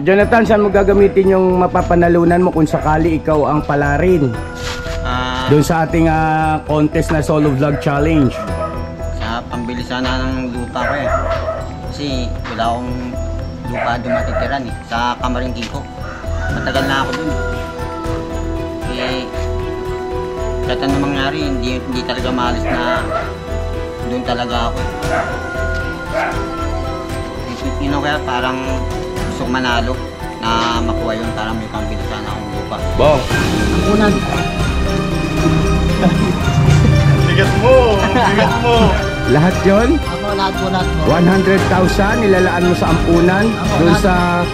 Jonathan, saan mo gagamitin yung mapapanalunan mo kung sakali ikaw ang palarin? Doon sa ating contest na solo vlog challenge. Sa pambili sana ng lupa ko eh. Kasi wala akong lupa doon matitiran eh. Sa Kamaringking ko. Matagal na ako doon. Eh, kahit anong mangyari, hindi talaga maalis na doon talaga ako. Yun kaya parang gusto kong manalo na makuha yun para may pambili sana akong lupa. Bong! Unan! Bigat mo! Bigat mo! Lahat yun? Ako, lahat po. 100,000 nilalaan mo sa ampunan? Doon sa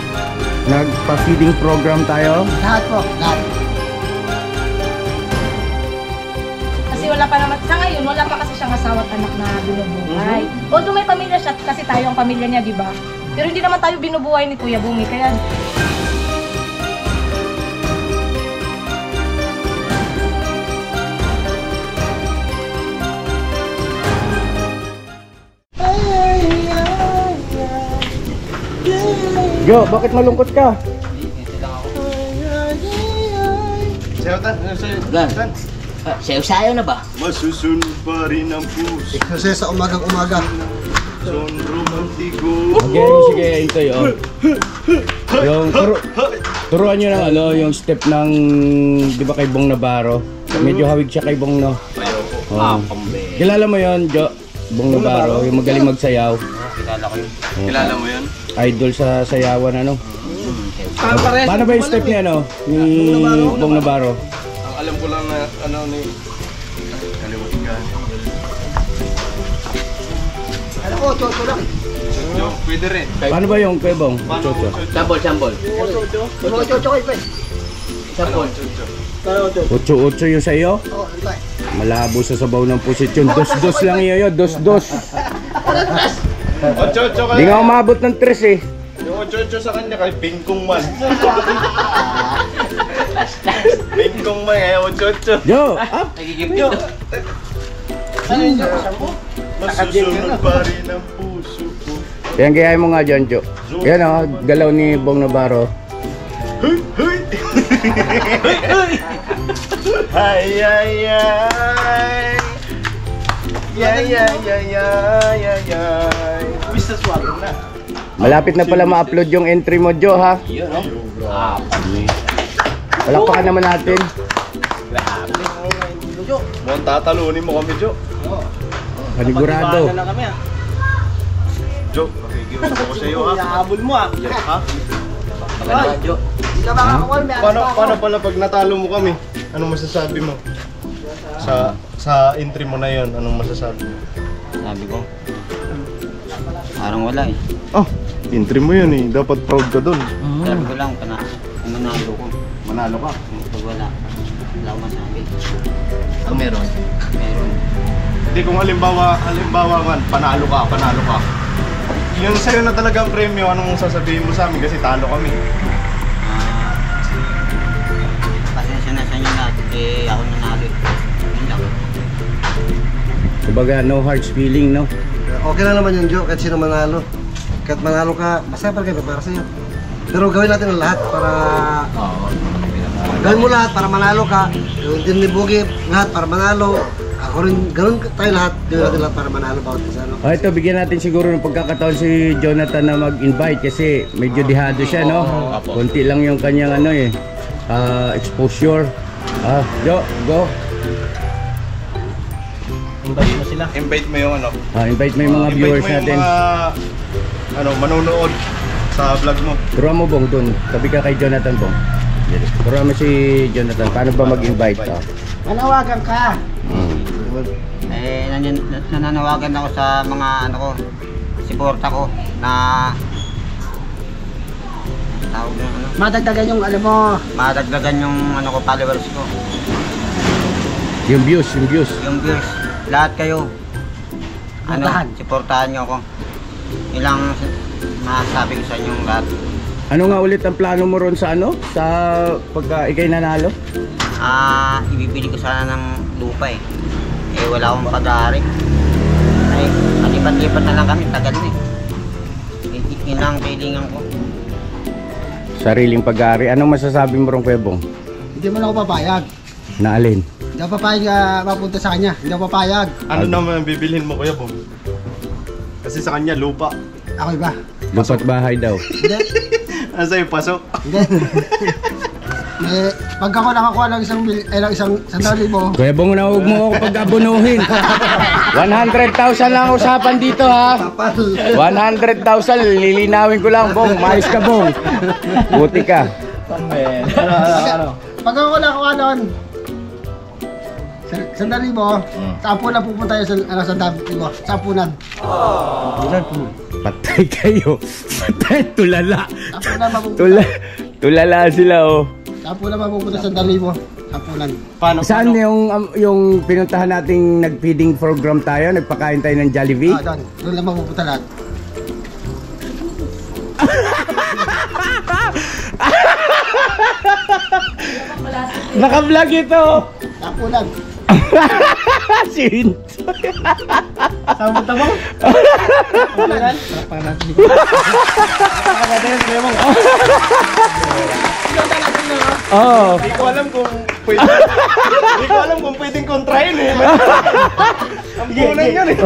nagpa-feeding program tayo? Lahat po, lahat. Kasi wala pa naman, sa ngayon, wala pa kasi siyang asawa at anak na binubuhay. Although may pamilya siya, kasi tayo ang pamilya niya, di ba? Pero hindi naman tayo binubuhay ni Kuya Bungi, kaya... Jo, bakit malungkot ka? Sayotan, Sayo-sayo na ba? masusunod pa rin ang puso. Kasi sa umagang-umaga. Son romantiko. Sige, ito yun. Yung, turuan nyo ng yung step ng, di ba kay Bong Navarro? Medyo hawig siya kay Bong, no? Ayoko. Kilala mo yun, Jo? Bong Navarro, yung magaling magsayaw. Kilala ko yun. Kilala mo yun? Idol sa sayawan, ano? Paano ba yung step niya, no? Ni Bong Navarro? Ang alam ko lang na ni kalimutan ka. Ano ko, chocho lang. Yo, pwede rin. Paano ba yung kay Bong? Chocho. Sambol. Ano chocho kayo, pre? Sambol. Ocho yung sa'yo? Oo, ano tayo? Malabo sa sabaw ng posisyon. Dos-dos lang yun, dos-dos. Ocho ka. Di nga umabot ng 3 eh. Yung ocho sa kanya kay Pingkong man. Pingkong man eh, ocho. Jo, up! Nagigip yun. Ano yung chocho mo? Masusunod pa rin ang puso ko. Yan, gayahin mo nga dyan, Jo. Yan o, galaw ni Bong Navarro. Huy! Ay! Mr. Swallow na. Malapit na pala ma-upload yung entry mo, Jo, ha? Yun, no? Palakpakan naman natin. Mukhang tatalunin mo kami, Jo. Panigurado. Jo, nakikiusap ako sa iyo, ha? Iaabol mo, ah. Ha? Maganda, Jo. Hindi ka makakakuha, may Paano pala pag natalo mo kami? Anong masasabi mo? Sa entry mo na yon, anong masasabi mo? Sabi ko, parang wala eh. Oh, entry mo yun eh. Dapat proud ka dun. Sabi ko lang, manalo ko. Manalo ka. Pag wala akong masabi. Ang meron? Meron. Hindi, kung halimbawa man, panalo ka. Yung sa'yo na talagang premyo, anong sasabihin mo sa amin? Kasi talo kami. Pasensya na sa inyo lahat. Eh, ako nanalo eh. Yun lang. Kumbaga, no hard feeling, no? Okay lang naman yung Jo, kahit sino manalo. Kahit manalo ka, masaya pa kayo para sa'yo. Pero gawin natin ang lahat para... Gawin mo lahat para manalo ka. Gawin din ni Bugi, lahat para manalo. Ako rin, ganun tayo lahat. Gawin natin lahat para manalo bawat isa. Ito, bigyan natin siguro ng pagkakataon si Jonathan na mag-invite kasi medyo dihado siya, no? Konti lang yung kanyang exposure. Jo, go! Invite mo sila. Invite mo yung Invite mo yung mga viewers natin. Invite mo yung mga manonood sa vlog mo. Turuan mo, Bong, dun. Tabi ka kay Jonathan, Bong. Turuan mo si Jonathan. Paano ba mag-invite? Manawagan ka! Eh, nananawagan ako sa mga suporta ko na tawag ng Madagdagan yung madagdagan yung followers ko. Yung views. Yung viewers, lahat kayo. Suportahan niyo ako. Ilang masasabi ko sa inyong lahat. Ano nga ulit ang plano mo ron sa sa pagka ikay nanalo? Ibibili ko sana ng lupa eh. Eh, wala akong pag-aari. Ay, kalipat-lipat na lang kami, tagal na eh. Yun lang ang kailangan ko. sariling pag-aari. Anong masasabi mo ron, Kuya Bong? Hindi man ako papayag. Na alin? Hindi ako papayag mapunta sa kanya. Hindi ako papayag. Ano naman bibilhin mo, Kuya Bong? Kasi sa kanya, lupa. Ako iba. Lupa't bahay daw. Hindi. Ano sa'yo, pasok? Hindi. Pag ako nakakuha ng isang 100,000. Kuya Bong, huwag mo ako pag-abunuhin. 100,000 lang usapan dito, ha? Kapal. 100,000, lilinawin ko lang, Bong. Mais ka, Bong. Buti ka. Pag ako nakakuha nun, 100,000, sa na pupunta yung 100,000. Sa apunan. Patay kayo. Patay, tulala. Sa apunan mapupunta. Tulala sila, oh. Sa apunan mapupunta 100,000. Sa apunan. Paano? Saan yung pinuntahan nating nag-feeding program tayo? Nagpakain tayo ng Jollibee? Doon. Doon lang mapupunta lahat. Naka-vlog ito! Sa apunan. Sin! Saan mo? Apunan? Oo. Hindi ko alam kung pwede. Hindi ko alam kung pwedeng kontrahin eh. Ang punan yun eh.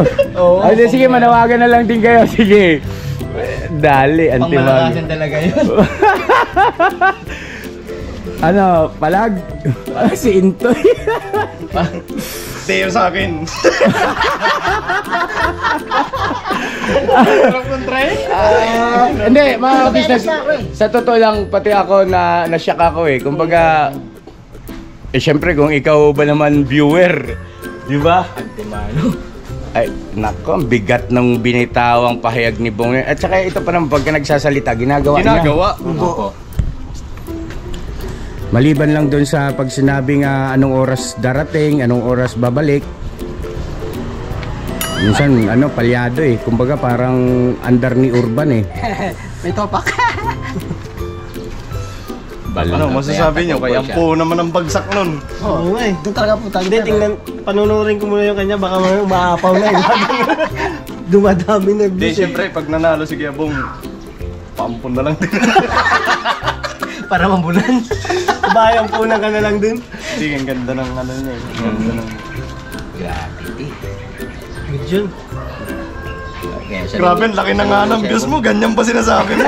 Ay, di, sige, manawagan na lang din kayo. Sige. Dali, antimag. talaga yun. Ano, palag? Si Intoy. Hindi yun sa akin. Alam kontrahin? Hindi, mga business. Sa totoo lang, pati ako na-shock ako eh. Kumbaga, syempre kung ikaw ba naman viewer, di ba? Ay, nako, ang bigat ng binitawang pahayag ni Bong. At saka ito pa naman, pagka nagsasalita, ginagawa niya. Opo. Maliban lang doon sa pag sinabing anong oras darating, anong oras babalik. Minsan, palyado eh. Kumbaga parang andar ni Urban eh. May topak. Ano, masasabi niyo? Kaya po naman ang bagsak nun. Oo nga eh. Doon talaga po tayo. Hindi, tingnan, panunurin ko muna yung kanya, baka umaapaw na eh. Dumadami na Hindi, views eh. siyempre, pag nanalo si Kuya Bong, pampun na lang din. Para mambulan. Bayang punan ka na lang din. Sige, ang ganda ng ano niya eh. Ang ganda ng... Good yun. Grabe, ang laki na nga ng views mo. Ganyan pa sinasabi mo.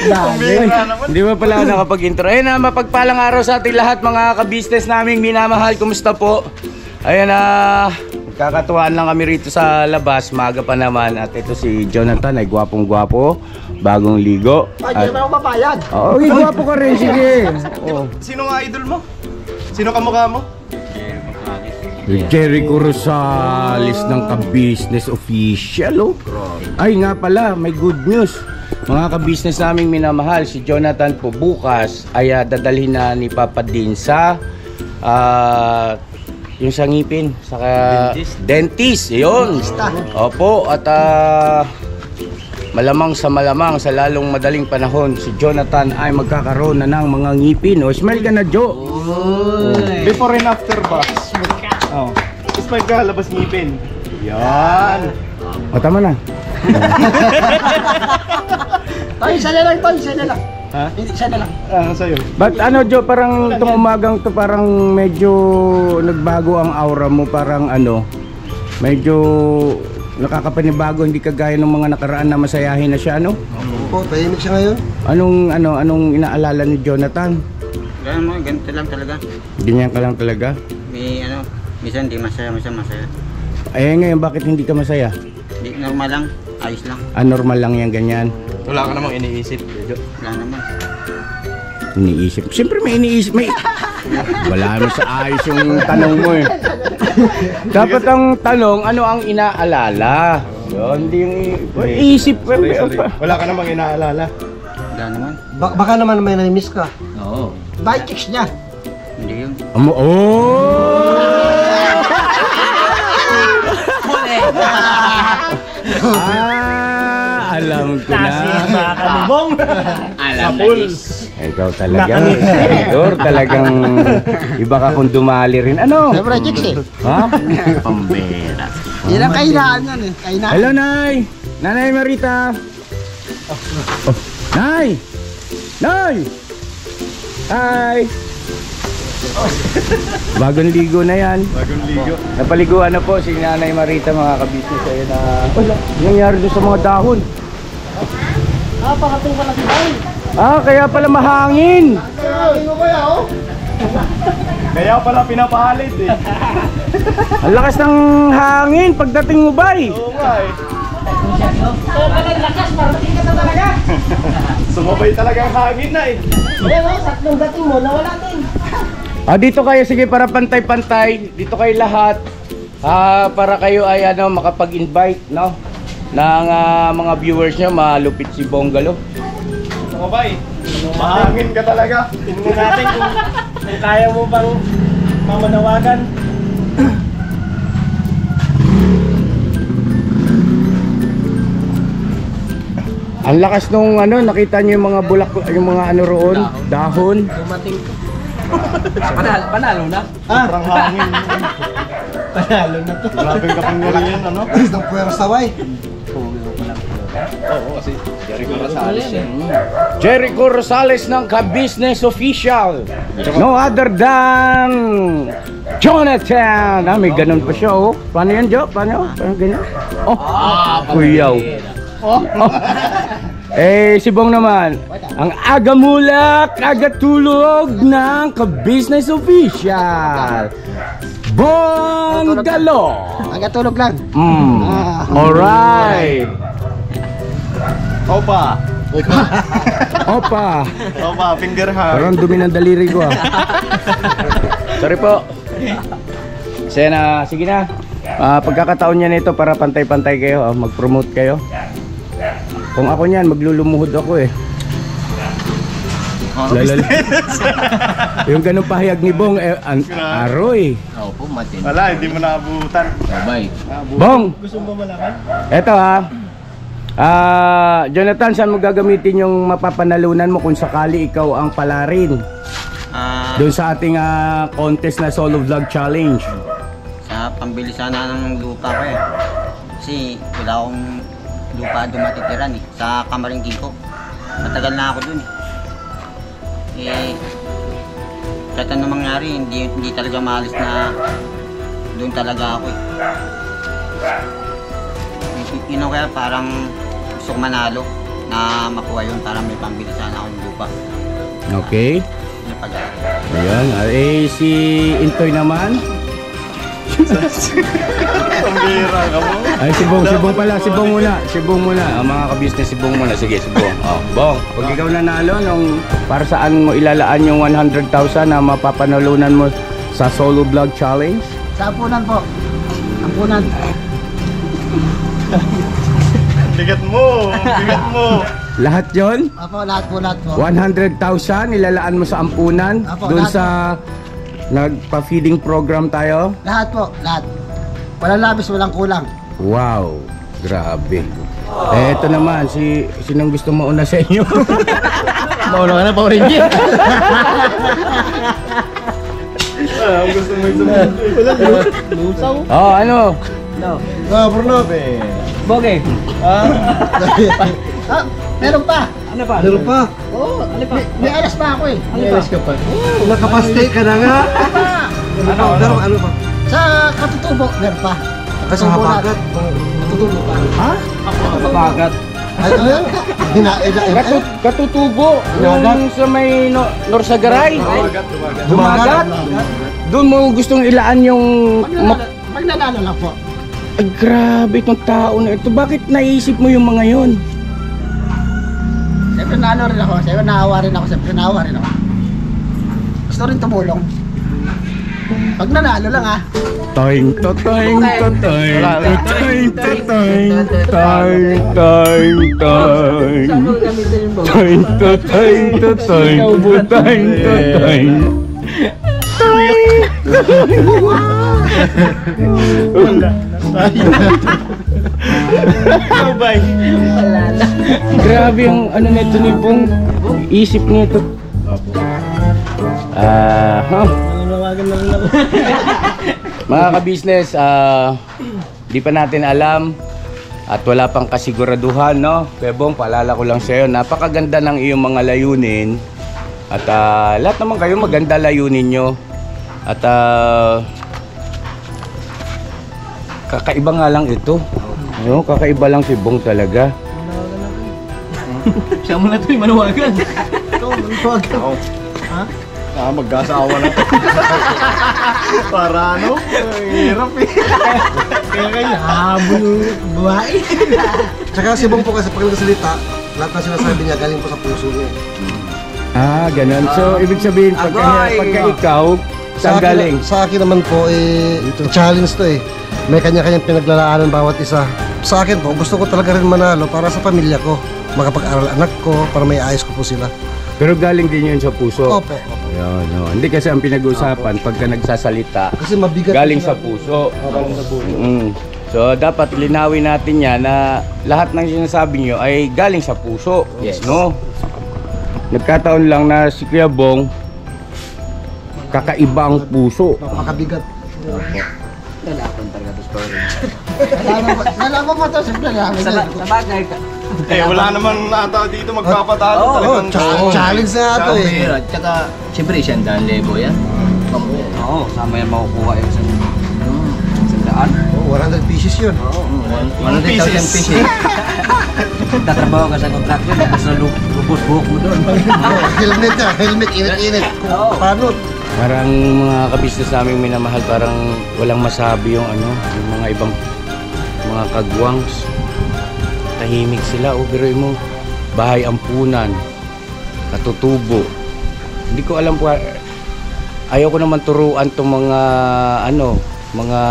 Ang bihira naman. Hindi ba pala ako nakapag-intro? Ayun na, mapagpalang araw sa ating lahat mga ka-business naming minamahal. Kumusta po? Ayun na, kakatuwaan lang kami rito sa labas. Maaga pa naman. At ito si Jonathan ay gwapong-gwapo. Bagong ligo. Ay, hindi naman ako papayag. Oo, gwapo ka rin. Sige. Oh. Sino nga idol mo? Sino kamukha mo? Jericho Rosales ng ka-business official. Oh. Ay nga pala, may good news. Mga ka-business naming minamahal, si Jonathan po bukas ay dadalhin na ni Papa Din sa yung sa ngipin, saka dentist. Yun. Opo, at malamang sa lalong madaling panahon, si Jonathan ay magkakaroon na ng mga ngipin. O, smile ka na, Jo. Before and after ba? Oh. Tapos pagkalabas ngipin. Yan. O, tama na. Tayo, isa na lang, Toy. Isa na lang. Ha? Isa na lang. Ano sa'yo? But ano, Jo, parang itong umagang to parang medyo nagbago ang aura mo. Parang medyo nakakapanibago, hindi kagaya ng mga nakaraan na masayahin na siya, Oo, tahimik siya ngayon. Anong inaalala ni Jonathan? Ganito lang talaga. Ganyan ka lang talaga? May minsan di masaya, minsan masaya. Eh ngayon, bakit hindi ka masaya? Di, normal lang, ayos lang. Normal lang yan, ganyan. Wala ka namang iniisip. Wala naman. Iniisip. Siyempre may iniisip. Wala naman sa ayos yung tanong mo eh. Dapat ang tanong, ano ang inaalala? Yun, hindi yung iisip. Wala ka namang inaalala. Wala naman. Baka naman may na-miss ka. Oo. Bike chicks niya. Hindi yun. Alam ko na. Makalubong. Alam na Ikaw talaga. Senador, talagang iba ka kung dumali rin. Ano? Siyempre, chicks eh. Ha? Pambera. Yan ang kahinaan yan eh. Kahinaan. Hello, Nay! Nanay Marita! Nay! Nay! Hi! Bagong ligo na yan. Bagong ligo. Napaliguan na po si Nanay Marita, mga kabisnes. Ayun na. Wala. Nangyari doon sa mga dahon. Pakatong pala si Bay. Kaya pala mahangin. Kaya pala pinapahalit eh. Ang lakas ng hangin pagdating mo, Bay. Oo nga eh. Kaya pala lakas, parating ka na talaga. Sumabay talaga ang hangin na eh. Ayan o, saklong dating mo, nawala din. Dito kayo, sige, para pantay-pantay. Dito kayo lahat. Para kayo ay makapag-invite, no? Ng mga viewers nyo, malupit si Bonggalo. Sumabay. Mahangin ka talaga. Tingnan natin kung kaya mo bang mamanawagan. Ang lakas nung nakita niyo yung mga bulak, yung mga roon, dahon. Dumating ko. Panalo na. Sobrang hangin. Panalo na to. Grabe kapangyarihan, ano? Alis ng puwersa, bay. Oo, kasi Jericho Rosales yan. Jericho Rosales ng Ka-Business Official. No other than Jonathan. May ganun pa siya, oh. Paano yan, Jo? Paano? Paano ganyan? Oh, kuyaw. Si Bong naman, ang agamulak, agatulog ng Ka-Business Official. Bonggalo. Agatulog lang. Alright. Opa. Opa. Opa, finger hug. Parang dumi ng daliri ko, Sorry po. Sige na. Pagkakataon niya nito para pantay-pantay kayo, mag-promote kayo. Kung ako niyan, maglulumuhod ako eh. Lalala. Yung ganun pahayag ni Bong, aroy. Opo, matin. Wala, hindi mo naabutan. Bye. Bong! Gusto mo malaman? Eto Jonathan, saan mo gagamitin yung mapapanalunan mo kung sakali ikaw ang palarin? Doon sa ating contest na solo vlog challenge. Sa pambili sana ng lupa ko eh. Kasi wala akong lupa doon matitiran eh. Sa Kamaringking ko. Matagal na ako doon eh. Kahit ano mangyari, hindi talaga maalis na doon talaga ako eh. Yun kaya parang gusto ko manalo na makuha yun para may pambili sana akong lupa. Okay. Yung pag-aaral. Ayan. Si Intoy naman. Ang bihira ka mo. Ay, si Bong pala. Si Bong muna. Mga ka-business, si Bong muna. Sige, si Bong. Bong, pag ikaw nanalo, para saan mo ilalaan yung 100,000 na mapapanalunan mo sa solo vlog challenge? Sa ampunan po. Ampunan. Bigat mo. Bigat mo. Lahat yon? Apo, lahat po. 100,000 ilalaan mo sa ampunan? Apo, Doon lahat sa nagpa-feeding program tayo? Lahat po, lahat. Walang labis, walang kulang. Wow, grabe. Ito naman, sinong gusto mauna sa inyo? Mauna ka na, Power Ranger. Ang gusto mo yung Lusaw. Ano? Bruno. Boge. Meron pa. Ano pa? Meron pa. Oo, ano pa? May alas pa ako eh. Ano pa? ka pa? Nakapaste ka na nga. Ano pa? Sa katutubo, meron pa. Sa habagat. Katutubo pa. Ha? Bagat. Ayun. Katutubo. Yung sa may Norsagaray. Dumagat. Doon mo gustong ilaan yung... Pag nanalo lang po. Ay, grabe itong tao na ito. Bakit naisip mo yung mga yon? Siyempre naano rin ako. Siyempre naawa rin ako. Gusto rin tumulong. Pag nanalo lang ha. Toing, toing, toing, toing, toing, toing, toing, toing. Saan mo gamitin yung boge? Toing, toing, toing, toing, toing. Bye. Grabe yung nito ni Bong. Isip nito. Nananawagan na rin ako. Mga ka-business, di pa natin alam at wala pang kasiguraduhan, no? Bebong, paalala ko lang sa'yo, napakaganda ng iyong mga layunin. At lahat naman kayo maganda layunin nyo. At kakaiba nga lang ito. No, kakaiba lang si Bong talaga. Siya mo na ito yung manawagan. Ikaw, manawagan. Ako. Ha? Magkasawa na to. Para ano? Ang hirap eh. Kaya kayo, habol yung buhay. Tsaka si Bong po kasi pag nagsalita, lahat na sinasabi niya galing po sa puso niya. Ganun. So, ibig sabihin, pagka ikaw, saan galing? Sa akin naman po, challenge to eh. May kanya-kanyang pinaglalaanan bawat isa. Sa akin po, gusto ko talaga rin manalo para sa pamilya ko. Makapag-aral anak ko, para may ayos ko po sila. Pero galing din yun sa puso. Opo. Yun, no. Hindi kasi ang pinag-uusapan, pagka nagsasalita, Kasi mabigat. galing sa puso. Galing sa puso. So, dapat linawin natin yan na lahat ng sinasabi nyo ay galing sa puso. Yes. No? Nagkataon lang na si Kuya Bong, kakaiba ang puso. Makabigat. Lalakon talaga to story. Nalaman mo to, simple lang. Sa bagay ka. Wala naman ata dito magpapatalo talagang. Challenge na ito eh. Pero, tsaka, siyempre, 100,000 yan. Oo, sama yan makukuha yung 100. 100 pieces yun. 100,000 pieces. Tatrabaho ka sa contractor, tapos lubos buhok mo doon. Helmet na, helmet, init-init. Paano? Parang mga kabisnes naming minamahal, parang walang masabi yung yung mga ibang mga kagwangs. Tahimik sila, biruin mo. Bahay ampunan, katutubo. Hindi ko alam po, ayaw ko naman turuan tong mga mga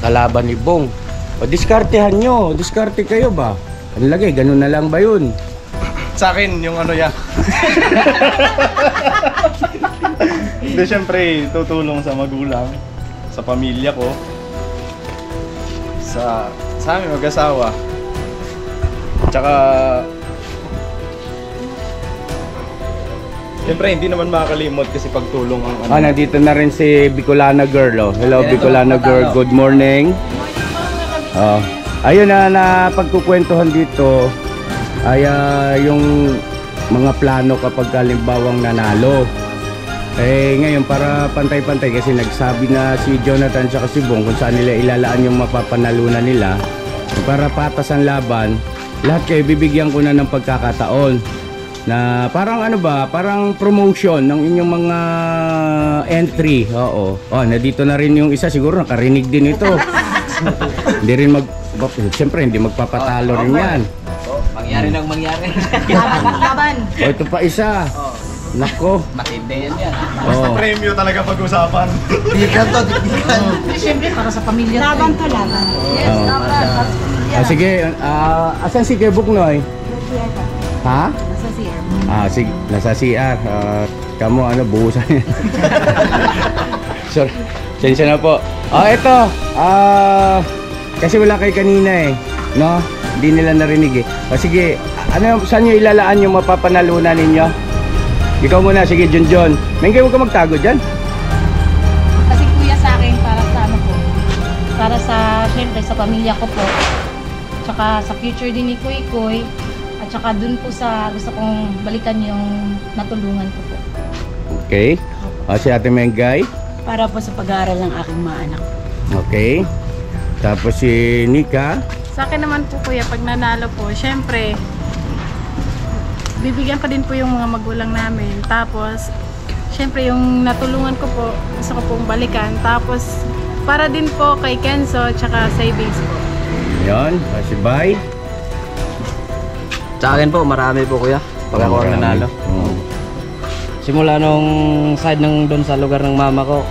kalaban ni Bong. O diskartehan nyo, diskarte kayo ba? Ano lagay, ganun na lang ba yun? Sa akin, yung ya. Hindi, syempre, tutulong sa magulang, sa pamilya ko, sa aming mag-asawa. Tsaka, syempre, hindi naman makakalimot kasi pagtulong ang Nandito na rin si Bicolana Girl. Oh. Hello, Bicolana Girl. Good morning. Ayun na pagkukwentuhan dito ay yung mga plano kapag kalimbawang nanalo. Ngayon para pantay-pantay kasi nagsabi na si Jonathan at si Bong kung saan nila ilalaan yung mapapanalunan nila. Para patas ang laban, lahat kayo bibigyan ko na ng pagkakataon na parang parang promotion ng inyong mga entry. Oo. Nandito na rin yung isa, siguro nakarinig din ito. Hindi rin siyempre hindi magpapatalo rin yan. Mangyari nang mangyari. Laban. Ito pa isa. Nako. Matindi yan. basta premyo talaga pag-usapan. Dikan to, dikan. Siyempre, para sa pamilya. Laban to, laban. Yes, laban. Para sa pamilya. Sige, asan si Kuya Buknoy? Ha? Nasa CR. Sige, nasa CR. Kamu buhusan yan. Sorry. Sensya na po. Ito. Kasi wala kayo kanina eh. No? Hindi nila narinig eh. Sige, saan nyo ilalaan yung mapapanalunan ninyo? Ikaw muna, sige, John. Mengke, huwag ka magtago dyan. Kasi kuya sa akin, para sa po. Para sa, syempre, sa pamilya ko po. Tsaka sa future din ni Kuy Kuy. At tsaka dun po sa gusto kong balikan yung natulungan ko po. Okay. Si Ate Mengay. Para po sa pag-aaral ng aking mga anak. Okay. Tapos si Nika. Sa akin naman po kuya, pag nanalo po, syempre, bibigyan ko din po yung mga magulang namin. Tapos, syempre yung natulungan ko po, gusto ko pong balikan. Tapos, para din po kay Kenzo, tsaka savings po. Yan. Si Bay. Sa akin po, marami po kuya. Pag ako ang nanalo. Simula nung side ng doon sa lugar ng mama ko,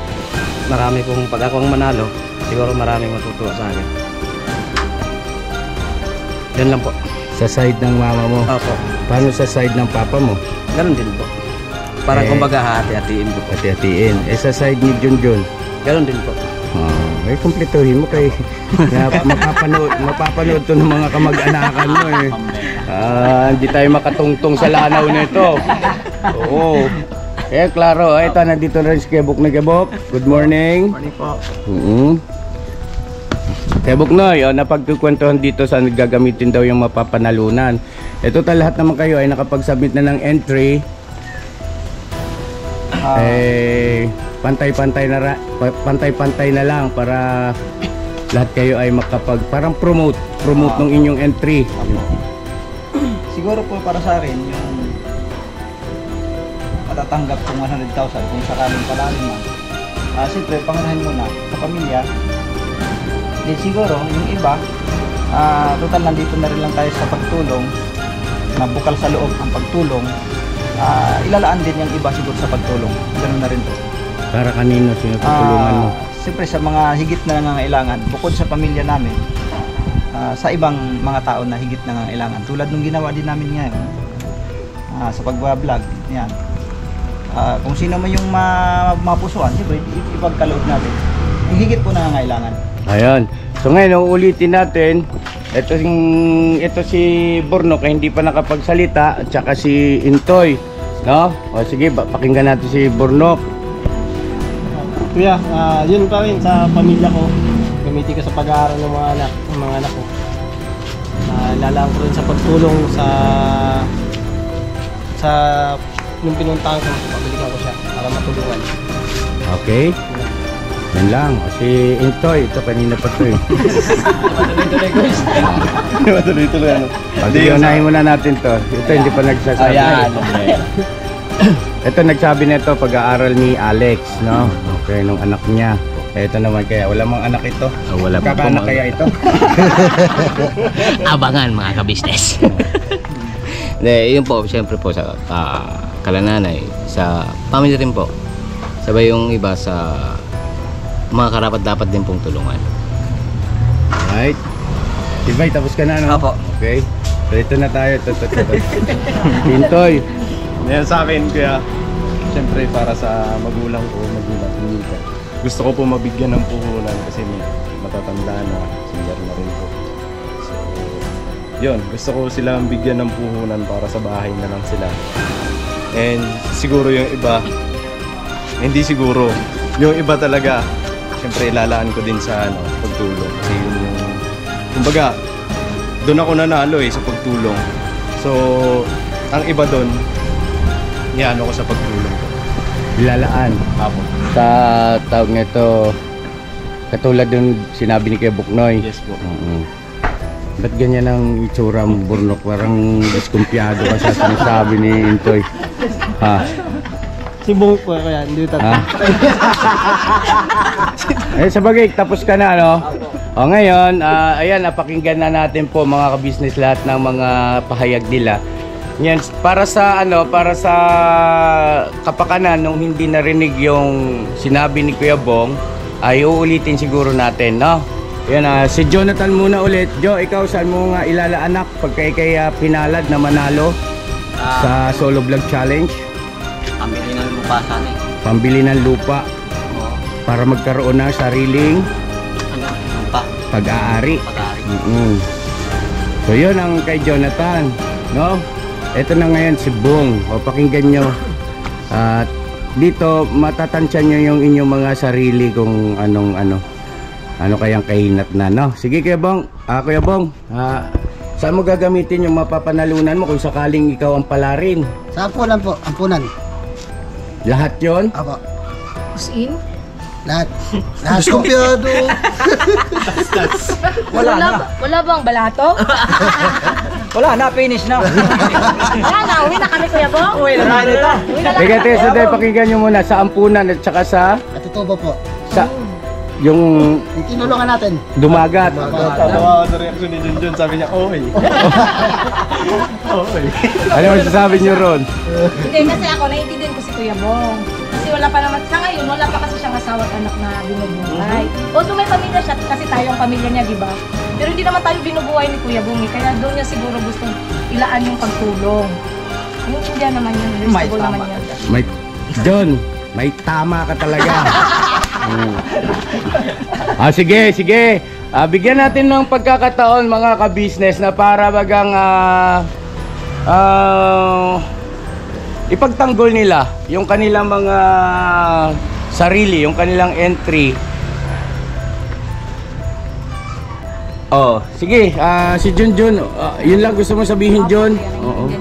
marami pong pag ako ang manalo, siguro maraming matutuwa sa akin. Yan lang po. Sa side ng mama mo. Opo. Paano sa side ng papa mo? Ganun din po. Parang kumbaga hati-hatiin po. Hati-hatiin. Sa side ni John. Ganun din po. Kumpletuhin mo kay mapapanood to ng mga kamag-anakan mo eh. Hindi tayo makatungtong sa lanaw nito. Oo. Klaro, ito nandito na rin si Kebok na Kebok. Good morning. Morning po. Kaya Buknoy, napagkukwentuhan dito sa gagamitin daw yung mapapanalunan. Ito lahat naman kayo ay nakapag-submit na ng entry. Pantay-pantay na lang para lahat kayo ay parang promote ng inyong entry. Siguro po para sa akin yung matatanggap kong 100,000 kung sakaling palalim man. Siyempre, pangunahin muna sa pamilya. Then siguro, yung iba, total nandito na rin lang tayo sa pagtulong, na bukal sa loob ang pagtulong, ilalaan din yung iba siguro sa pagtulong. Ganun na rin po. Para kanino sinutulungan mo? Siyempre sa mga higit na nangangailangan, bukod sa pamilya namin, sa ibang mga tao na higit na nangangailangan. Tulad nung ginawa din namin ngayon, sa pagbablog, yan. Kung sino man yung mapusuan, siyempre ipagkaloob natin. Yung higit po nangangailangan. Ayun. So ngayon, uulitin natin. Ito si Bornok ay hindi pa nakapagsalita at saka si Intoy, no? O sige, pakinggan natin si Bornok. Kuya, yun pa rin sa pamilya ko. Gamitin ko sa pag-aaral ng mga anak ko. Lalaan ko rin sa pagtulong sa yung pinuntahan ko, pabilikan ko siya para matulungan. Okay. Yan lang. Si Intoy, ito kanina pa ito eh. Matuloy-tuloy ano. Pag-iunahin muna natin to. Ito hindi pa nagsasabi. Ito nagsabi nito pag-aaral ni Alex, no? Okay, nung anak niya. Ito naman kaya, wala mang anak ito. Wala pa Kakaanak kaya ito? Abangan mga ka-business. Yun po, siyempre po sa kalananay, sa family rin po. Sabay yung iba sa mga karapat dapat din pong tulungan. Alright. Ibay, tapos ka na, no? Apo. Okay. So ito na tayo. Intoy. Yan sa akin, kaya siyempre para sa magulang ko, hindi ko. Gusto ko po mabigyan ng puhunan kasi may matatanda na, senior na rin po. So, yun, gusto ko silang bigyan ng puhunan para sa bahay na lang sila. And siguro yung iba, hindi siguro, yung iba talaga, siyempre ilalaan ko din sa pagtulong. Kasi yun yung, kumbaga, doon ako nanalo sa pagtulong. So, ang iba doon, iano ko sa pagtulong ko. Ilalaan. Apo. Sa tawag nito, katulad yung sinabi ni Kuya Buknoy. Yes po. Ba't ganyan ang itsura mo, Bornok? Parang diskumpiyado ka sa sinasabi ni Intoy. Ha? Si Bong po kaya, hindi ito. Sabagay, tapos ka na, no? O ngayon, ayan, napakinggan na natin po mga ka-business lahat ng mga pahayag nila. Yan, para sa kapakanan nung hindi narinig yung sinabi ni Kuya Bong, ay uulitin siguro natin, no? Yan, si Jonathan muna ulit. Jo, ikaw saan mo nga ilalaanak pagka ikay pinalad na manalo sa Solo Vlog Challenge? Pambili ng lupa sana eh. Pambili ng lupa Oo. para magkaroon ng sariling Lupa. pag-aari. Pag-aari. So yun ang kay Jonathan, no? Ito na ngayon si Bong. O pakinggan nyo. At dito matatansya nyo yung inyong mga sarili kung ano kayang kahinat na, no? Sige Kuya Bong. Kuya Bong, saan mo gagamitin yung mapapanalunan mo kung sakaling ikaw ang palarin? Sa ampunan po, ampunan. Lahat yon? Apo. Pusin? Lahat. Diskumpiyado. Wala bang balato? Wala na, finish na. Wala na, uwi na kami Kuya Bong. Uwi na dito. Sige, Tess, pakinggan nyo muna sa ampunan at saka sa Katutubo po. yung Yung tinulungan natin. dumagat. Tawa sa reaction ni Junjun, sabi niya, oy. Oy. Ano masasabi nyo ron? Hindi, kasi ako naiintindihan ko si Kuya Bong. Kasi wala pa naman, sa ngayon, wala pa kasi siyang asawa at anak na binubuhay. Although may pamilya siya, kasi tayo ang pamilya niya, di ba? Pero hindi naman tayo binubuhay ni Kuya Bong, kaya doon niya siguro gustong ilaan yung pagtulong. Yung India naman yun, reasonable naman yun. John, may tama ka talaga. Sige. Bigyan natin ng pagkakataon mga ka-business na para bagang ipagtanggol nila yung kanilang mga sarili, yung kanilang entry. Oh, sige, si Junjun, yun lang gusto mo sabihin, Jun? Oo.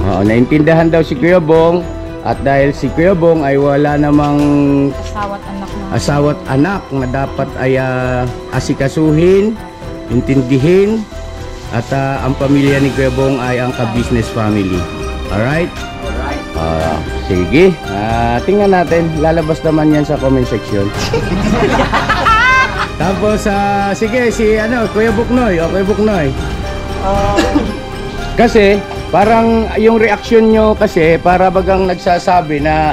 Oo, naintindihan daw si Kuya Bong. At dahil si Kuya Bong ay wala namang asawa't anak na dapat ay asikasuhin, intindihin. At ang pamilya ni Kuya Bong ay ang ka-business family. Alright? Sige, tingnan natin. Lalabas naman yan sa comment section. Tapos, sige, si Kuya Buknoy. Kuya Buknoy. Kasi, parang yung reaksyon nyo kasi, para bagang nagsasabi na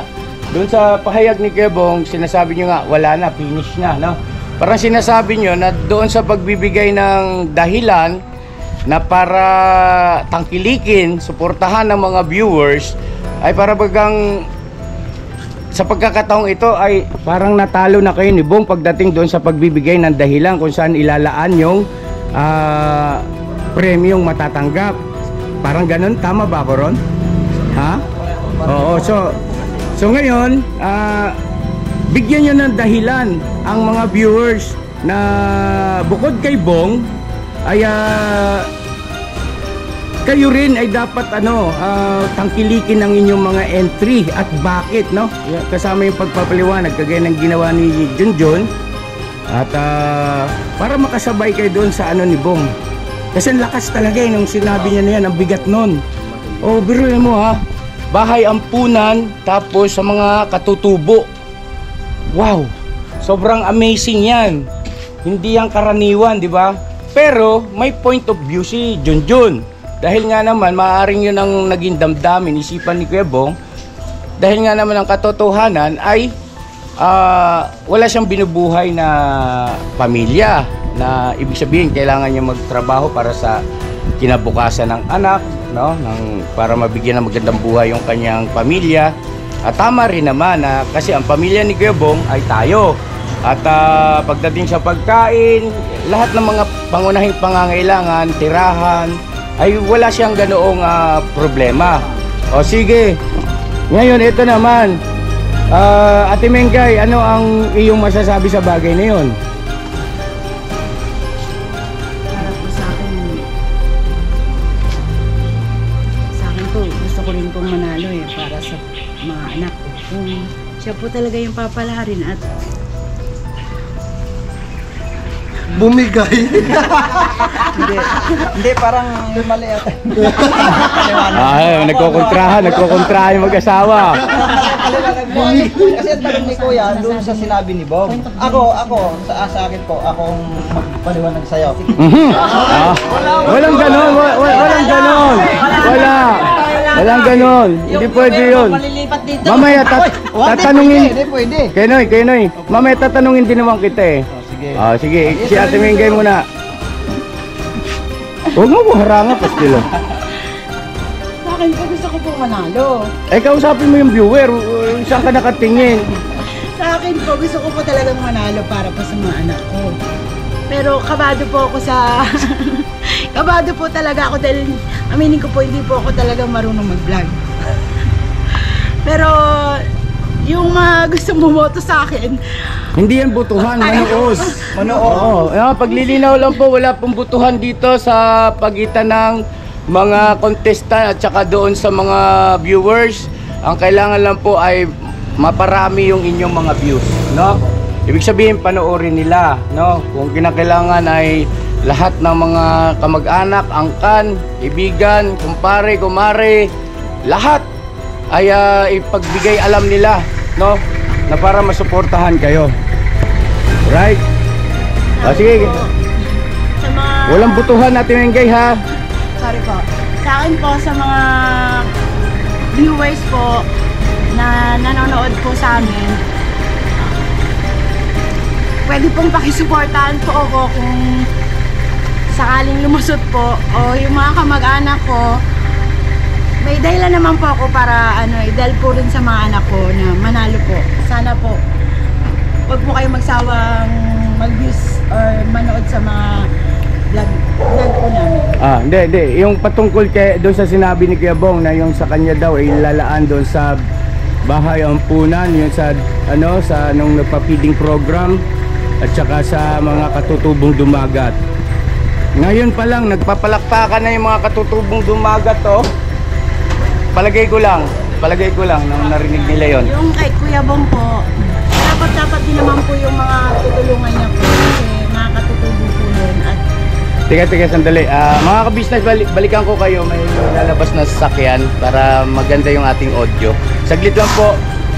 doon sa pahayag ni Kuya Bong, sinasabi nyo nga, wala na, finish na, no? Parang sinasabi nyo na doon sa pagbibigay ng dahilan na para tangkilikin, suportahan ng mga viewers, ay para bagang sa pagkakataong ito ay parang natalo na kayo ni Bong pagdating doon sa pagbibigay ng dahilan kung saan ilalaan yung premyong matatanggap. Parang ganun, tama ba ako ron? Ha? Oo, so ngayon, bigyan nyo ng dahilan ang mga viewers na bukod kay Bong ay kayo rin ay dapat tangkilikin ang inyong mga entry at bakit, no? Kasama yung pagpapaliwanag kagaya ng ginawa ni Junjun at para makasabay kayo doon sa ni Bong. Kasi ang lakas talaga nung sinabi niya na yan, ang bigat nun. Oh, biruin mo ha, bahay ampunan tapos sa mga katutubo. Wow, sobrang amazing yan. Hindi yan karaniwan, di ba? Pero may point of view si Junjun. Dahil nga naman, maaaring yun ang naging damdamin, isipan ni Kuya Bong. Dahil nga naman ang katotohanan ay wala siyang binubuhay na pamilya. Na ibig sabihin, kailangan niya magtrabaho para sa kinabukasan ng anak, no? Para mabigyan ng magandang buhay yung kanyang pamilya. At tama rin naman na kasi ang pamilya ni Kuya Bong ay tayo. At pagdating sa pagkain, lahat ng mga pangunahing pangangailangan, tirahan, ay wala siyang ganoong problema. O sige, ngayon ito naman, Ate Mengay, ano ang iyong masasabi sa bagay na yun? Para po sa akin po, gusto ko rin pong manalo para sa mga anak ko. Kung siya po talaga yung papalarin at bumigay. Hindi, parang mali ata. Nagkokontrahan yung mag-asawa. Kasi ang tanong ni Kuya, doon sa sinabi ni Bob. Ako, sa akin po, akong magpaliwanag sa'yo. Walang ganon, walang ganon. Hindi pwede yun. Mamaya tatanungin. Hindi pwede. Kenoy, mamaya tatanungin din naman kita sige, si Ate Mengay muna. Huwag mo haranga, Pastilo. sa akin po, gusto ko pong manalo. Kausapin mo yung viewer, saan ka nakatingin? Sa akin po, gusto ko po talagang manalo para po sa mga anak ko. Pero kabado po ako sa... kabado po talaga ako dahil aminin ko po, hindi po ako talaga marunong mag-vlog. Pero yung mga gusto bumoto sa akin, hindi yan butuhan, manood. Oo. Paglilinaw lang po, wala pong butuhan dito sa pagitan ng mga contestant at saka doon sa mga viewers. Ang kailangan lang po ay maparami yung inyong mga views, no? Ibig sabihin panoorin nila, no? Kung kinakailangan ay lahat ng mga kamag-anak, angkan, ibigan, kumpare, kumare, lahat ay ipagbigay alam nila, no? Na para masuportahan kayo. Right? Sige. sa mga... Walang butuhan natin yung gay, ha? Sorry po. Sa akin po, sa mga viewers po na nanonood po sa amin, pwede pong pakisuportahan po ako kung sakaling lumusot po o yung mga kamag-anak ko. May dahilan naman po ako para dahil po rin sa mga anak ko na manalo po. Sana po huwag po kayo magsawang mag-views or manood sa mga vlog po namin. Hindi. Yung patungkol doon sa sinabi ni Kuya Bong na yung sa kanya daw ay lalaan doon sa bahay ampunan, yung sa nung nagpa-feeding program at saka sa mga katutubong dumagat. Ngayon pa lang, nagpapalakpakan na yung mga katutubong dumagat, oh. Palagay ko lang nang narinig nila yon. Yung kay Kuya Bong po, dapat din naman po yung mga tutulungan niya po kasi mga katutubo po yun. At Teka, sandali. Mga ka-business, balikan ko kayo. May lalabas na sasakyan para maganda yung ating audio. Saglit lang po.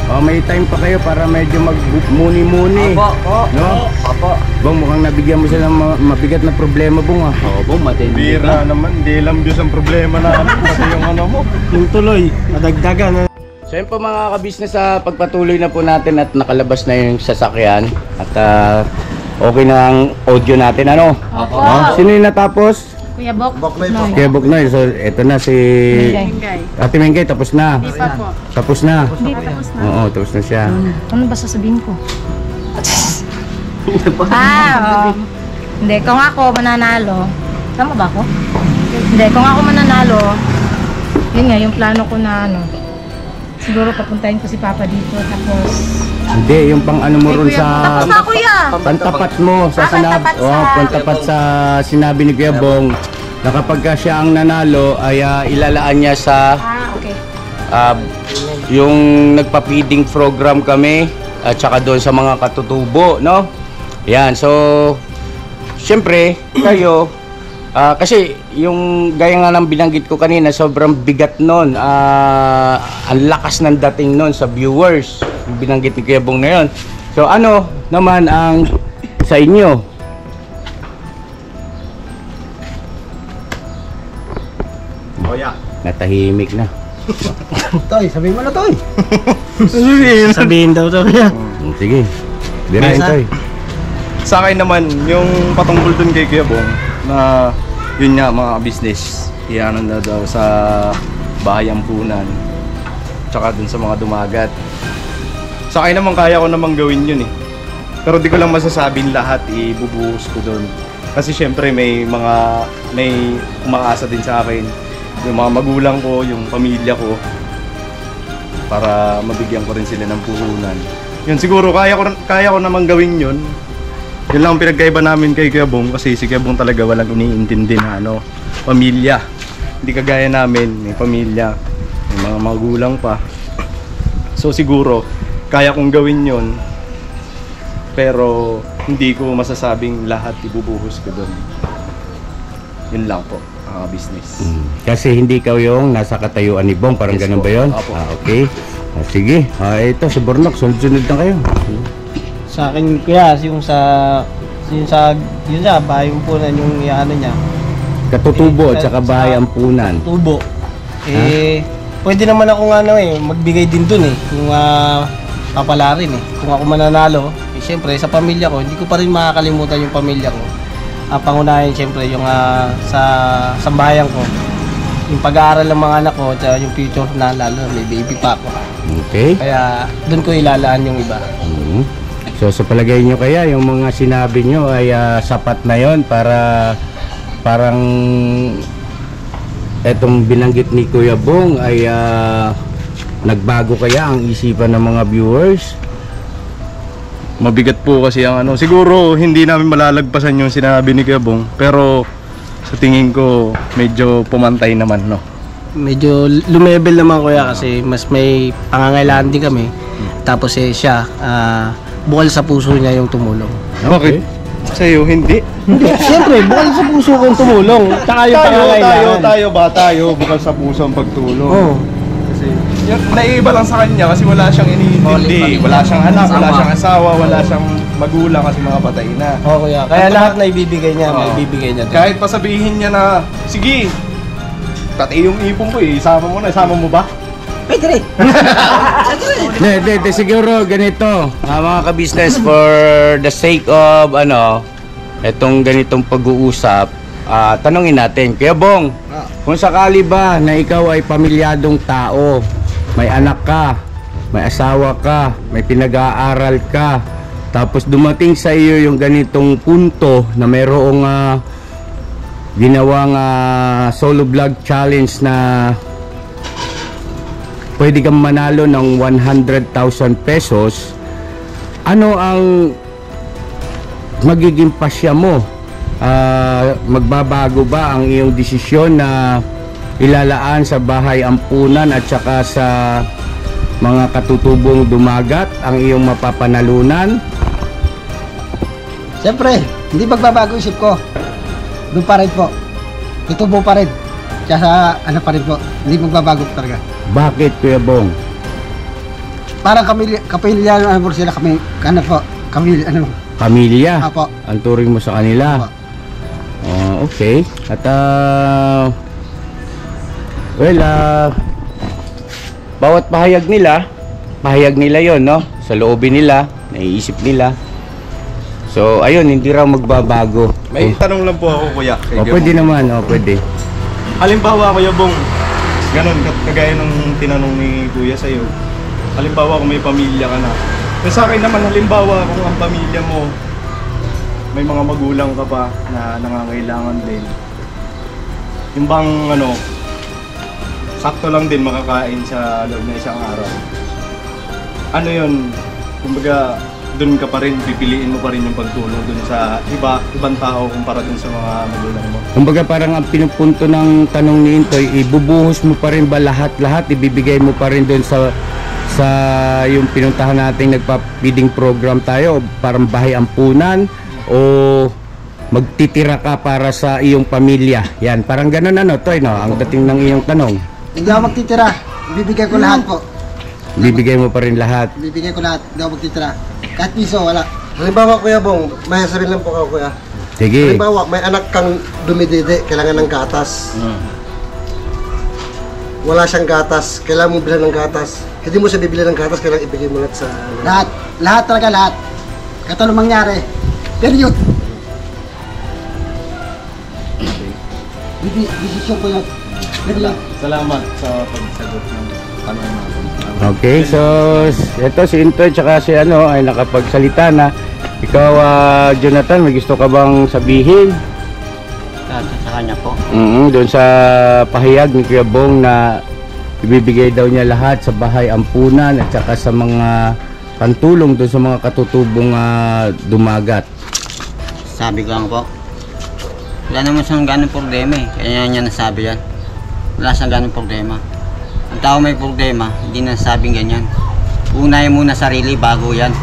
May time pa kayo para medyo mag-muni-muni. Opo. No? Opo. Bong, mukhang nabigyan mo sila ng mabigat na problema, Bong. Oo, Bong, matindi Bira naman, hindi lang Diyos ang problema na kasi yung ano mo. Yung tuloy, madagdagan. So yun po mga ka-business, pagpatuloy na po natin at nakalabas na yung sasakyan. At okay na ang audio natin, ano? Opo. Sino yung natapos? Kuya Bok. Boknoy po. Kaya Boknoy. So ito na si Mengay. Ate Mengay, tapos na. Di pa po. Tapos na. Hindi tapos na. Oo, tapos na siya. Ano ba sasabihin ko? Hindi, kung ako mananalo, tama ba ako? Hindi, kung ako mananalo, yun nga, yung plano ko na ano, siguro papuntahin ko si Papa dito, tapos Hindi, yung pang ano mo ron sa tapos na kuya! pantapat mo sa pantapat sa- pantapat sa sinabi ni Kuya Bong na kapag ka siya ang nanalo ay ilalaan niya sa Okay. yung nagpa-feeding program kami at saka doon sa mga katutubo, no? Yan, so syempre kayo kasi yung gaya nga ng binanggit ko kanina, sobrang bigat nun, ang lakas ng dating nun sa viewers, yung binanggit ni Kuya Bong na yun. So ano naman ang sa inyo? Oya. Natahimik na. Toy, sabihin mo na, Toy. Sabihin daw to kaya. Sige, dirahin Basta. Toy. Sa akin naman, yung patungkol dun kay Kuya Bong, na yun nga mga business, iyanan na daw sa bahay ampunan, tsaka dun sa mga dumagat. Sa akin naman, kaya ko namang gawin yun eh. Pero di ko lang masasabing lahat ibubuhos ko dun. Kasi syempre may umaasa din sa akin. Yung mga magulang ko, yung pamilya ko, para mabigyan ko rin sila ng puhunan. Yun, siguro kaya ko namang gawin yun. Yun lang ang pinagkaiba namin kay Kuya Bong, kasi si Kuya Bong talaga walang iniintindi na pamilya. Hindi kagaya namin, may pamilya, may mga magulang pa. So siguro, kaya kong gawin yun, pero hindi ko masasabing lahat ibubuhos ko doon. Yun lang po, business. Kasi hindi ikaw yung nasa katayuan ni Bong, parang Yes ganun po. ba yun? Opo. Okay. Sige, ito si Bornok, sunod-sunod na kayo. Sa akin kuya, yung sa bahay umpunan yung ano niya, Katutubo at saka bahay sa- ampunan. tubo. Pwede naman ako magbigay din dun kung papalarin Kung ako mananalo, syempre sa pamilya ko, hindi ko pa rin makakalimutan yung pamilya ko. Pangunahin syempre yung sa sambahayan ko. Yung pag-aaral ng mga anak ko at yung future na lalo may baby pa ako. Okay. Kaya doon ko ilalaan yung iba. So sa palagay nyo kaya, yung mga sinabi nyo ay sapat na yon para parang etong binanggit ni Kuya Bong ay nagbago kaya ang isipan ng mga viewers? Mabigat po kasi ang siguro hindi namin malalagpasan yung sinabi ni Kuya Bong, pero sa tingin ko medyo pumantay naman, no? Medyo lumevel naman kuya kasi mas may pangangailangan din kami. Tapos siya, bukal sa puso niya yung tumulong. Bakit? Sa'yo, hindi? Siyempre, bukal sa puso kong tumulong. Tsaka yung pangangailangan. tayo, bukal sa puso ang pagtulong. Oo. Kasi, yun, naiiba lang sa kanya kasi wala siyang iniintindi. Wala siyang anak, wala siyang asawa, wala siyang magulang kasi mga patay na. Oo kuya. Kaya lahat na ibibigay niya, may ibibigay niya. Kahit pa sabihin niya na, sige, tatay yung ipon ko isama mo ba? Hindi, siguro ganito, mga ka-business, for the sake of etong ganitong pag-uusap, tanungin natin, Kuya Bong, kung sakali ba na ikaw ay pamilyadong tao, may anak ka, may asawa ka, may pinag-aaral ka, tapos dumating sa iyo yung ganitong punto na mayroong ginawang solo vlog challenge na pwede kang manalo ng 100,000 pesos, ano ang magiging pasya mo magbabago ba ang iyong desisyon na ilalaan sa bahay ampunan at saka sa mga katutubong dumagat ang iyong mapapanalunan? Siyempre, hindi magbabago isip ko. Doon pa rin po. Tutubo pa rin. Kaya sa ano pa rin po. Hindi magbabago talaga. Bakit, Kuya Bong? Parang kapilya, ano po sila kami, ano po, kami, ano. Pamilya? Apo. Ang turing mo sa kanila? Apo. Okay. At bawat pahayag nila yon, no? Sa loobin nila, naiisip nila. So, ayun, hindi raw magbabago. May tanong lang po ako, kuya. Pwede naman, pwede. Halimbawa, Kuya Bong, ganun, kagaya nung tinanong ni Kuya sa'yo. Halimbawa, kung may pamilya ka na. Pero sa akin naman, halimbawa, kung ang pamilya mo, may mga magulang ka pa na nangangailangan din. Yung bang, sakto lang din makakain sa loob na isang araw. Ano yun, kumbaga, dun ka pa rin, pipiliin mo pa rin yung pagtulong dun sa ibang tao kumpara dun sa mga magulang mo. Kumbaga parang ang pinupunto ng tanong ni Intoy, ibubuhos mo pa rin ba lahat-lahat, ibibigay mo pa rin dun sa yung pinuntahan nating nagpa-feeding program tayo, parang bahay ampunan, o magtitira ka para sa iyong pamilya? Yan, parang ganun Toy, no? Ang dating ng iyong tanong. Hindi ako magtitira. Bibigay ko lahat po. Bibigay mo pa rin lahat? Bibigay ko lahat. Hindi ako magtitira. Kahit piso, wala. Halimbawa, Kuya Bong, may sabihin lang po ako, Kuya. Sige. Halimbawa, may anak kang dumidede, kailangan ng gatas. Wala siyang gatas, kailangan mo bilhan ng gatas. Hindi mo siya bibili ng gatas, kailangan ibigay mo lahat sa... Lahat. Lahat talaga, lahat. Kahit anong mangyari. Period. Desisyon ko yun. Period. Salamat sa pagsagot ng tanong natin. Okay, so ito si Intoy tsaka si ay nakapagsalita na. Ikaw, Jonathan, may gusto ka bang sabihin? Sa kanya po. Doon sa pahayag ni Kuya Bong na ibibigay daw niya lahat sa bahay ampunan at saka sa mga pantulong doon sa mga katutubong dumagat. Sabi ko lang po, wala naman siyang ganong problema kaya niya nasabi yan. Wala siyang ganong problema. Ang tao may problema, hindi nasasabing ganyan. Unahin muna sarili bago yan.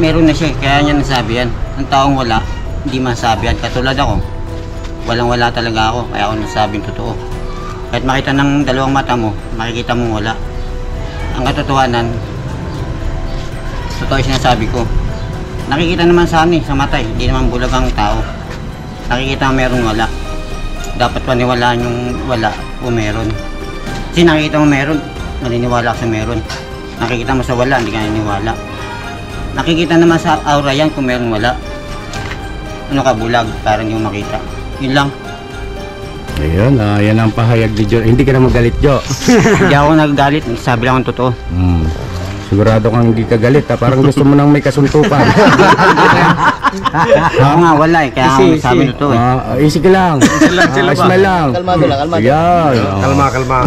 Meron na siya, kaya niya nasabi yan. Ang taong wala, hindi masabi yan. Katulad ako, walang-wala talaga ako, kaya ako nasabing totoo. Kahit makita ng dalawang mata mo, makikita mong wala. Ang katotohanan, totoo yung sinasabi ko. Nakikita naman sa mata, hindi naman bulag ang tao. Nakikita merong wala. Dapat paniwalaan yung wala o meron. Kasi nakikita mo meron, maniniwala ka sa meron. Nakikita mo sa wala, hindi ka naniniwala. Nakikita naman sa aura yan kung meron wala. Ano ka, bulag, para hindi mo makita. Yun lang. Ayun, yan ang pahayag ni Jo. Hindi ka na magalit, Jo. Hindi ako nagagalit, sabi lang ang totoo. Sigurado kang hindi ka galit, parang gusto mo nang may kasuntukan. Oo nga, wala kaya ako sabi totoo Easy ka lang. Smile lang. Kalmado lang, kalmado. Yan. Kalma.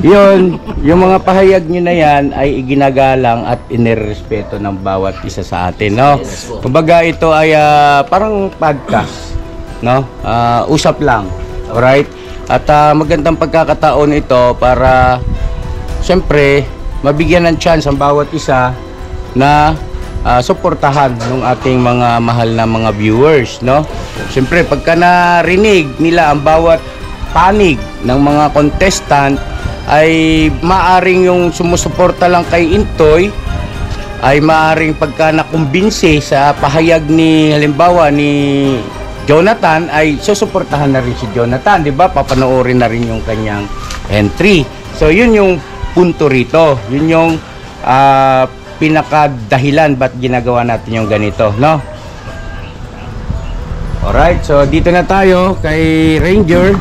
Yun, yung mga pahayag nyo na yan ay iginagalang at inirespeto ng bawat isa sa atin, no? Kumbaga ito ay parang podcast, no? Usap lang, alright? At magandang pagkakataon ito para siyempre mabigyan ng chance ang bawat isa na suportahan ng ating mga mahal na mga viewers, no? Siyempre, pagka narinig nila ang bawat panig ng mga contestant, ay maaring yung sumusuporta lang kay Intoy ay maaring pagka nakumbinsi sa pahayag ni halimbawa ni Jonathan ay susuportahan na rin si Jonathan, di ba? Papanoorin na rin yung kanyang entry. So, yun yung punto rito. Yun yung pinakadahilan ba't ginagawa natin yung ganito, no? Alright, so dito na tayo kay Ranger.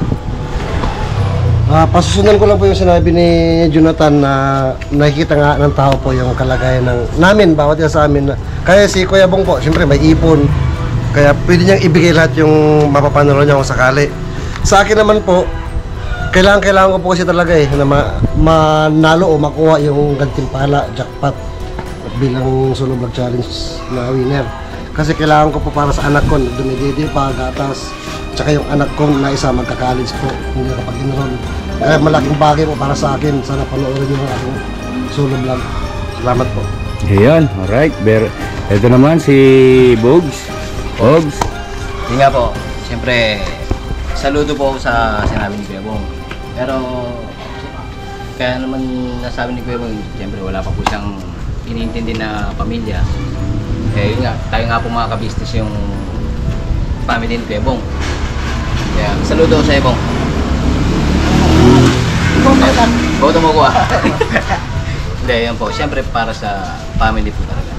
Pasusundan ko lang po yung sinabi ni Jonathan na nakikita nga ng tao po yung kalagayan ng namin, bawat isa sa amin. Kaya si Kuya Bong po, siyempre may ipon. Kaya pwede niyang ibigay lahat yung mapapanood niya kung sakali. Sa akin naman po, kailangan ko po kasi talaga na manalo o makuha yung gantimpala, jackpot bilang solo vlog challenge na winner. Kasi kailangan ko po para sa anak ko, dumididi pa, gatas. Tsaka yung anak ko na isa magka-college po, hindi nakapag-enroll. Kaya malaking bagay po para sa akin. Sana panoorin niyo ang aking solo vlog. Salamat po. Ayan, alright. Ito naman si Bogs. Bogs. Hindi nga po, siyempre, saludo po ako sa sinabi ni Kuya Bong. Pero, kaya naman nasabi ni Kuya Bong, siyempre wala pa po siyang iniintindi na pamilya. Eh yun nga, tayo nga po mga ka-business yung family ni Kuya Bong. Kaya, saludo sa iyo, Bong. Boto mo ko ah. Hindi, yun po, siyempre para sa family po talaga.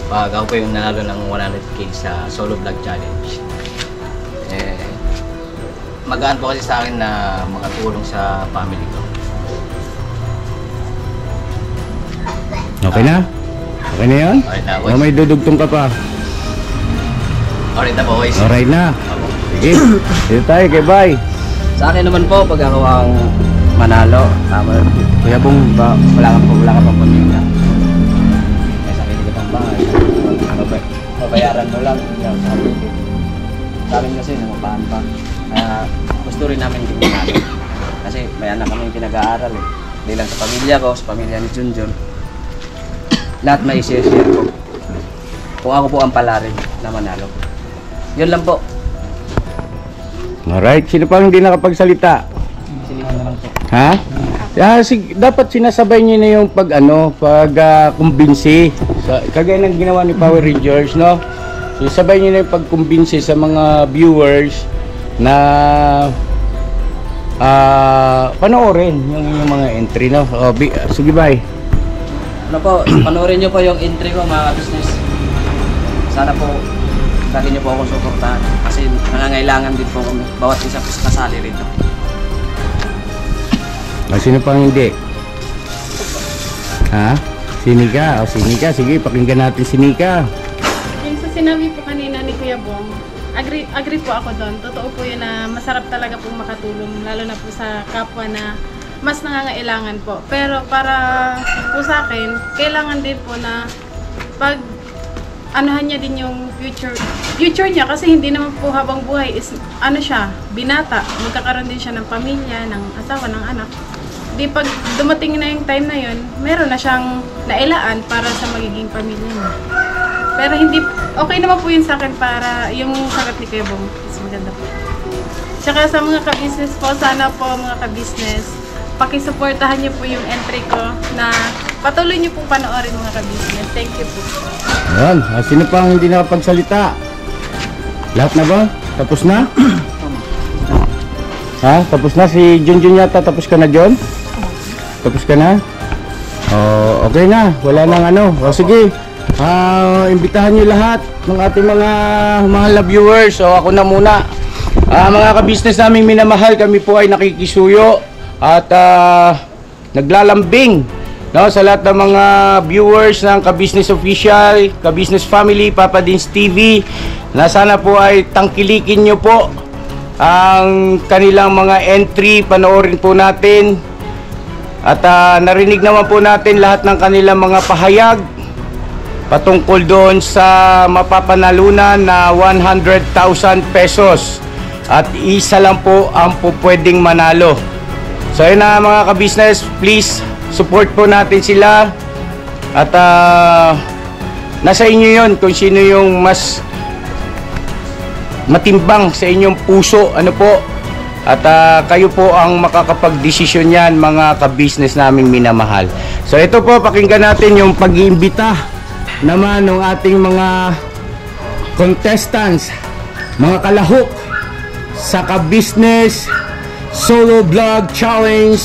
Pag ako po yung nanalo ng 100k sa solo vlog challenge, eh, magaan po kasi sa akin na makatulong sa family ko. Okay na? Okay na yun? Alright na, O may dudugtong ka pa? Alright na po, guys. Alright na. Sige, dito tayo kay Bay. Sa akin naman po, pag ako ang manalo, tama, Kuya Bong, wala ka pang pamilya. May sarili ka pang bahay. Babayaran mo lang. Sa amin kasi, nangupahan pa. Kaya gusto rin namin din manalo. Kasi may anak kami pinag-aaral eh. Hindi lang sa pamilya ko, sa pamilya ni Junjun. Lahat may share ko. Kung ako po ang palarin na manalo. Yun lang po. Alright, sino pang hindi nakapagsalita? Ha? Dapat sinasabay niyo na yung pag-kumbinsi. Kagaya ng ginawa ni Power Rangers, no? Sinasabay niyo na yung pag-kumbinsi sa mga viewers na panoorin yung mga entry, no? Sige, bye. Ano po, panoorin nyo po yung entry ko mga business. Sana po lagi nyo po akong suportahan kasi nangangailangan din po kami. Bawat isa po kasali rito. Sino pang hindi? Ha? Sinika? Sinika. Sige, pakinggan natin si Nika. Yung sa sinabi po kanina ni Kuya Bong, agree po ako doon. Totoo po yun na masarap talaga pong makatulong, lalo na po sa kapwa na mas nangangailangan po. Pero para po sa akin, kailangan din po na pag anuhan niya din yung future niya kasi hindi naman po habang buhay is binata. Magkakaroon din siya ng pamilya, ng asawa, ng anak. Di pag dumating na yung time na yun, meron na siyang nailaan para sa magiging pamilya niya. Pero hindi, okay naman po yun sa akin para yung sagot ni Kuya Bong is maganda po. Tsaka sa mga ka-business po, sana po mga ka-business, pakisuportahan niyo po yung entry ko na patuloy niyo pong panoorin mga ka-business. Thank you po. Ayan, sino pang hindi nakapagsalita? Lahat na ba? Tapos na? Ha? Tapos na? Si Junjun yata, tapos ka na, John? Tapos ka na? Okay na, wala nang sige, imbitahan niyo lahat ng ating mga mahal na viewers. Ako na muna. Mga ka-business namin minamahal, kami po ay nakikisuyo at naglalambing, no, sa lahat ng mga viewers ng Ka-Business Official, Ka-Business Family, Papa Dins TV, na sana po ay tangkilikin nyo po ang kanilang mga entry, panoorin po natin at narinig naman po natin lahat ng kanilang mga pahayag patungkol doon sa mapapanalunan na 100,000 pesos at isa lang po ang pwedeng manalo. So yun na mga ka-business, please support po natin sila at nasa inyo yun kung sino yung mas matimbang sa inyong puso, at kayo po ang makakapag-desisyon yan mga ka-business naming minamahal. So ito po, pakinggan natin yung pag-iimbita naman ng ating mga contestants, mga kalahok sa Ka-Business Solo Vlog Challenge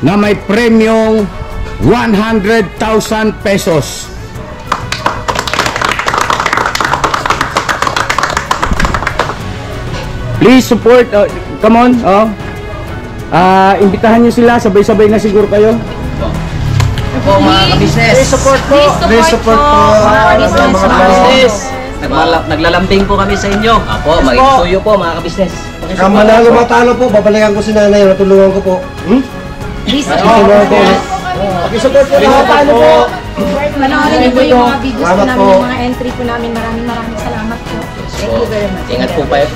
na may premyong 100,000 pesos. Please support, come on, imbitahan nyo sila, sabay-sabay na siguro kayo. Po mga ka-business. Please support po. Please support po. Mga ka-business. Naglalambing po kami sa inyo. Apo, magiging po mga ka-business. Kung manalo matalo po, babalikan ko si nanay, natulungan ko po. Please Natulungan ko. Pakisupport po na paano po. Panoorin niyo po yung mga videos po namin, yung mga entry po namin. Maraming salamat po. Thank you very much.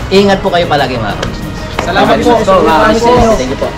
Ingat po kayo palagi mga business. Salamat po. Thank you po.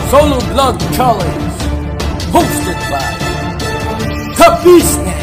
Solo Vlog Challenge, hosted by Kabisnes.